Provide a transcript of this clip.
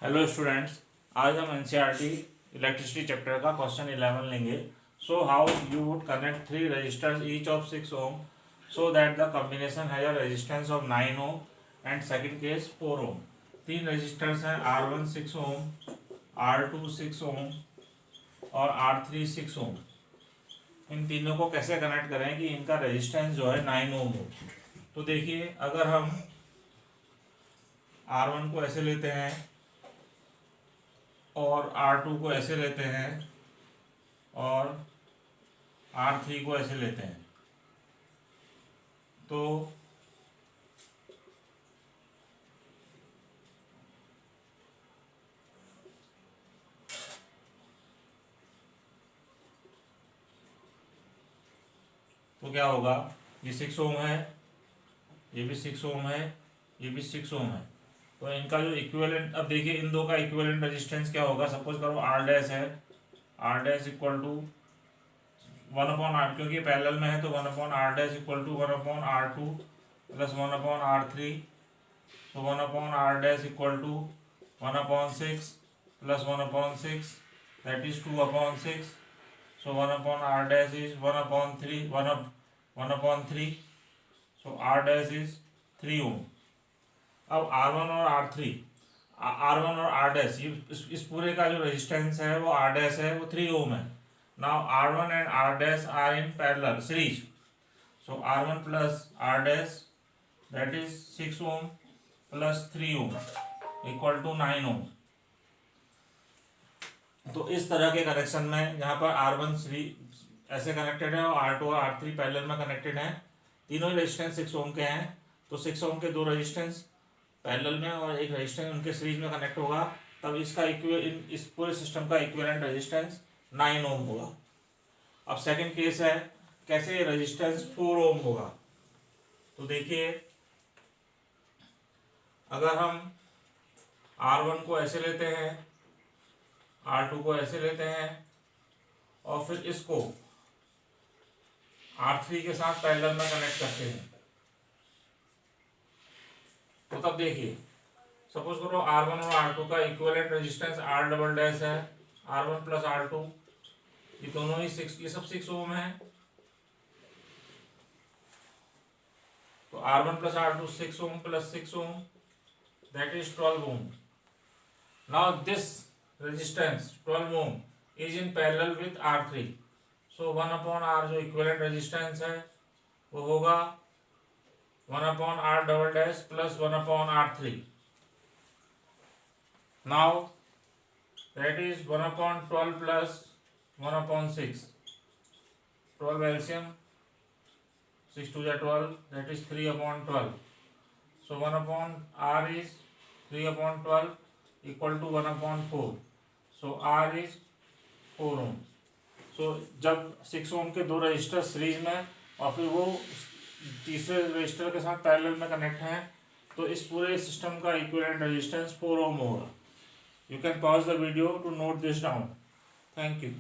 Hello students, आज हम NCERT electricity chapter का क्वेश्चन 11 लेंगे। So how you would connect 3 resistors each of 6 ohm so that the combination has a resistance of 9 ohm and second case 4 ohm. तीन resistors हैं, R1 6 ओम, R2 6 ओम और R3 6 ओम। इन तीनों को कैसे कनेक्ट करें कि इनका रेजिस्टेंस जो है 9 ओम हो। तो देखिए, अगर हम R1 को ऐसे लेते हैं और R2 को ऐसे लेते हैं और R3 को ऐसे लेते हैं, तो क्या होगा। ये 6 ओम है, ये भी 6 ओम है, ये भी 6 ओम है। तो इनका जो इक्विवेलेंट, अब देखिए इन दो का इक्विवेलेंट रेजिस्टेंस क्या होगा। सपोज करो R डैश है, R dash equal to 1/R, क्योंकि पैरेलल में है तो 1/R dash equal to 1/R2 plus 1/R3। तो 1/R dash equal to 1/6 plus 1/6, that is 2/6। So 1/R dash is 1/3, 1/3. So R dash is 3 ohm. अब R1 और R3, R1 और R dash, ये इस पूरे का जो रेजिस्टेंस है वो R dash है, वो 3 ohm है। Now R1 and R dash are in parallel series. So R1 plus R dash, that is 6 ohm plus 3 ohm equal to 9 ohm. तो इस तरह के कनेक्शन में यहाँ पर R1 ऐसे कनेक्टेड है और R2 और R3 पैरेलल में कनेक्टेड हैं। तीनों ही रेजिस्टेंस 6 ओम के हैं, तो 6 ओम के दो रेजिस्टेंस पैरेलल में और एक रेजिस्टेंस उनके सीरीज में कनेक्ट होगा, तब इसका इस पूरे सिस्टम का इक्विवेलेंट रेजिस्टेंस 9 ओम होगा। अब सेकंड केस है, कैसे रेजिस्टेंस 4 ओम होगा। तो देखिए, अगर हम R1 को ऐसे लेते हैं, R2 को ऐसे लेते हैं और फिर इसको R3 के साथ पैरेलल में कनेक्ट करते हैं, तो तब देखिए, सपोज करो R1 और R2 का equivalent resistance R double dash है, R1 प्लस R2, ये दोनों ही 6, ये सब 6 ओम है। तो R1 plus R2 6 ohm plus 6 ohm, that is 12 ohm. Now this resistance 12 ohm is in parallel with R3. So 1/R जो इक्विवेलेंट रेजिस्टेंस है वो होगा 1/R double dash plus 1/R3। Now that is 1/12 plus 1/6, 12 LCM, 6 2 12, that is 3/12. So 1/R is 3/12 equal to 1/4. So R is 4 ओम। सो जब 6 ओम के दो register series में और फिर वो तीसरे रजिस्टर के साथ पैरेलल में कनेक्ट हैं, तो इस पूरे सिस्टम का इक्विवेलेंट रेजिस्टेंस 4 ओम होगा। You can pause the video to note this down. Thank you.